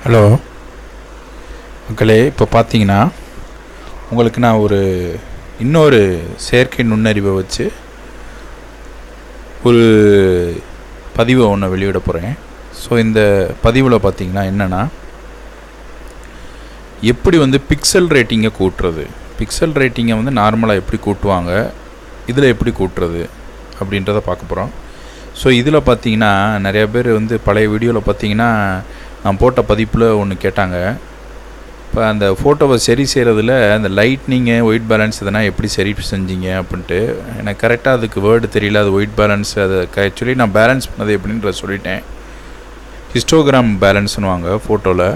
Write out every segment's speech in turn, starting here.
Hello மக்களே, இப்போ பார்த்தீங்கன்னா உங்களுக்கு நான் இன்னொரு செயற்கை நுண்ணறிவை வச்சு ஒரு பதிவை ஒன்று வெளியிட போகிறேன். ஸோ இந்த பதிவில் பார்த்தீங்கன்னா என்னென்னா, எப்படி பிக்சல் ரேட்டிங்கை கூட்டுறது, பிக்சல் ரேட்டிங்கை நார்மலாக எப்படி கூட்டுவாங்க, இதில் எப்படி கூட்டுறது அப்படின்றத பார்க்க போகிறோம். ஸோ இதில் பார்த்தீங்கன்னா நிறையா பேர் பழைய வீடியோவில் பார்த்தீங்கன்னா நான் போட்ட பதிப்பில் ஒன்று கேட்டாங்க. இப்போ அந்த ஃபோட்டோவை சரி செய்கிறதுல அந்த லைட்னிங்கு, ஒயிட் பேலன்ஸ் இதெல்லாம் எப்படி சரி செஞ்சீங்க அப்படின்ட்டு. எனக்கு கரெக்டாக அதுக்கு வேர்டு தெரியல. அது ஒயிட் பேலன்ஸ், அது ஆக்சுவலி நான் பேலன்ஸ் பண்ணது எப்படின்ற சொல்லிட்டேன். ஹிஸ்டோகிராம் பேலன்ஸ்னுவாங்க ஃபோட்டோவில்.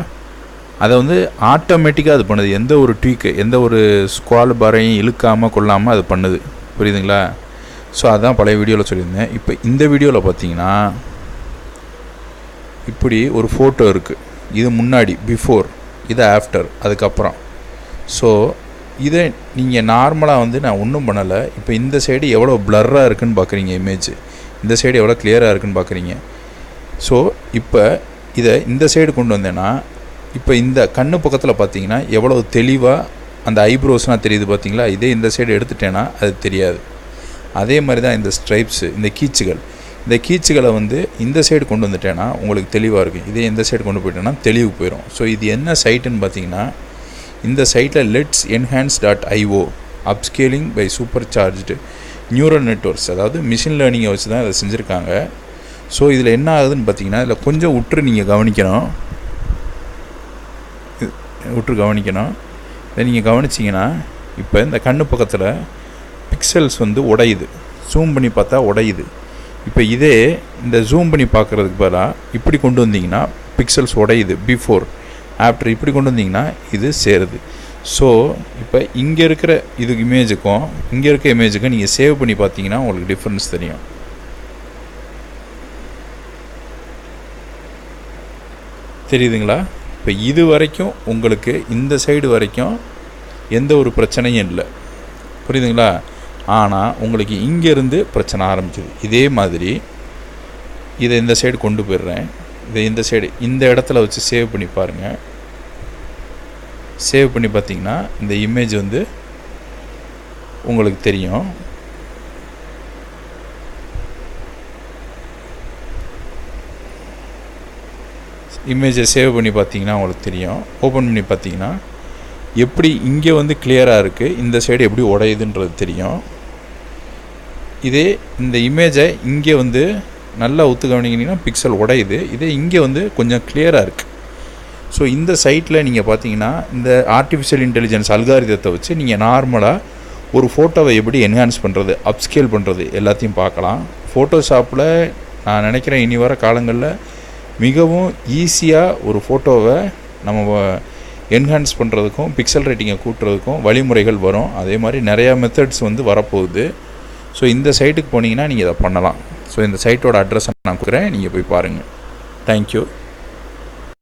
அதை ஆட்டோமேட்டிக்காக அது பண்ணுது. எந்த ஒரு ட்வீக்கு, எந்த ஒரு ஸ்குவால் பாரையும் இழுக்காமல் கொள்ளாமல் அது பண்ணுது. புரியுதுங்களா? ஸோ அதான் பழைய வீடியோவில் சொல்லியிருந்தேன். இப்போ இந்த வீடியோவில் பார்த்தீங்கன்னா இப்படி ஒரு ஃபோட்டோ இருக்குது. இது முன்னாடி பிஃபோர், இது ஆஃப்டர், அதுக்கப்புறம். ஸோ இதை நீங்கள் நார்மலாக நான் ஒன்றும் பண்ணலை. இப்போ இந்த சைடு எவ்வளோ ப்ளர்ராக இருக்குதுன்னு பார்க்குறீங்க, இமேஜ் இந்த சைடு எவ்வளோ கிளியராக இருக்குதுன்னு பார்க்குறீங்க. ஸோ இப்போ இதை இந்த சைடு கொண்டு வந்தேன்னா, இப்போ இந்த கண்ணு பக்கத்தில் பார்த்தீங்கன்னா எவ்வளோ தெளிவாக அந்த ஐப்ரோஸ்லாம் தெரியுது பார்த்தீங்களா. இதே இந்த சைடு எடுத்துட்டேன்னா அது தெரியாது. அதே மாதிரி தான் இந்த ஸ்ட்ரைப்ஸு, இந்த கீச்சுகளை இந்த சைடு கொண்டு வந்துட்டேன்னா உங்களுக்கு தெளிவாக இருக்குது. இதே இந்த சைடு கொண்டு போயிட்டேன்னா தெளிவு போயிடும். ஸோ இது என்ன சைட்டுன்னு பார்த்தீங்கன்னா, இந்த சைட்டில் letsenhance.io upscaling by super charged neural networks, அதாவது மிஷின் லேர்னிங்கை வச்சு தான் இதை செஞ்சுருக்காங்க. ஸோ இதில் என்ன ஆகுதுன்னு பார்த்தீங்கன்னா, இதில் கொஞ்சம் நீங்கள் கவனிக்கணும். இதை நீங்கள் கவனிச்சிங்கன்னா, இப்போ இந்த கண்ணு பக்கத்தில் பிக்சல்ஸ் உடையுது. ஜூம் பண்ணி பார்த்தா உடையுது. இப்போ இதே இந்த ஜூம் பண்ணி பார்க்குறதுக்கு பதிலாக இப்படி கொண்டு வந்தீங்கன்னா பிக்சல்ஸ் உடையுது. பிஃபோர் ஆஃப்டர் இப்படி கொண்டு வந்தீங்கன்னா இது சேருது. ஸோ இப்போ இங்கே இருக்கிற இதுக்கு இமேஜுக்கும் இங்கே இருக்க இமேஜுக்கும் நீங்கள் சேவ் பண்ணி பார்த்தீங்கன்னா உங்களுக்கு டிஃப்ரென்ஸ் தெரியும். தெரியுதுங்களா? இப்போ இது வரைக்கும் உங்களுக்கு இந்த சைடு வரைக்கும் எந்த ஒரு பிரச்சனையும் இல்லை. புரியுதுங்களா? ஆனால் உங்களுக்கு இங்கேருந்து பிரச்சனை ஆரம்பிக்குது. இதே மாதிரி இதை இந்த சைடு கொண்டு போயிடுறேன். இதை இந்த சைடு இந்த இடத்துல வச்சு சேவ் பண்ணி பாருங்கள். சேவ் பண்ணி பார்த்தீங்கன்னா இந்த இமேஜ் உங்களுக்கு தெரியும். இமேஜை சேவ் பண்ணி பார்த்தீங்கன்னா உங்களுக்கு தெரியும். ஓப்பன் பண்ணி பார்த்தீங்கன்னா எப்படி இங்கே கிளியராக இருக்குது, இந்த சைடு எப்படி உடையுதுன்றது தெரியும். இதே இந்த இமேஜை இங்கே நல்லா கவனிங்கன்னா பிக்சல் உடையுது. இதே இங்கே கொஞ்சம் கிளியராக இருக்குது. ஸோ இந்த சைட்டில் நீங்கள் பார்த்தீங்கன்னா இந்த ஆர்டிஃபிஷியல் இன்டெலிஜென்ஸ் அல்காரிதத்தை வச்சு நீங்கள் நார்மலாக ஒரு ஃபோட்டோவை எப்படி என்ஹான்ஸ் பண்ணுறது, அப்ஸ்கேல் பண்ணுறது எல்லாத்தையும் பார்க்கலாம். ஃபோட்டோஷாப்பில் நான் நினைக்கிறேன் இனி வர காலங்களில் மிகவும் ஈஸியாக ஒரு ஃபோட்டோவை நம்ம என்ஹான்ஸ் பண்ணுறதுக்கும் பிக்சல் ரேட்டிங்கை கூட்டுறதுக்கும் வழிமுறைகள் வரும். அதே மாதிரி நிறையா மெத்தட்ஸ் வரப்போகுது. ஸோ இந்த சைட்டுக்கு போனீங்கன்னா நீங்கள் இதை பண்ணலாம். ஸோ இந்த சைட்டோட அட்ரஸை நான் கொடுக்குறேன், நீங்கள் போய் பாருங்கள். தேங்க்யூ.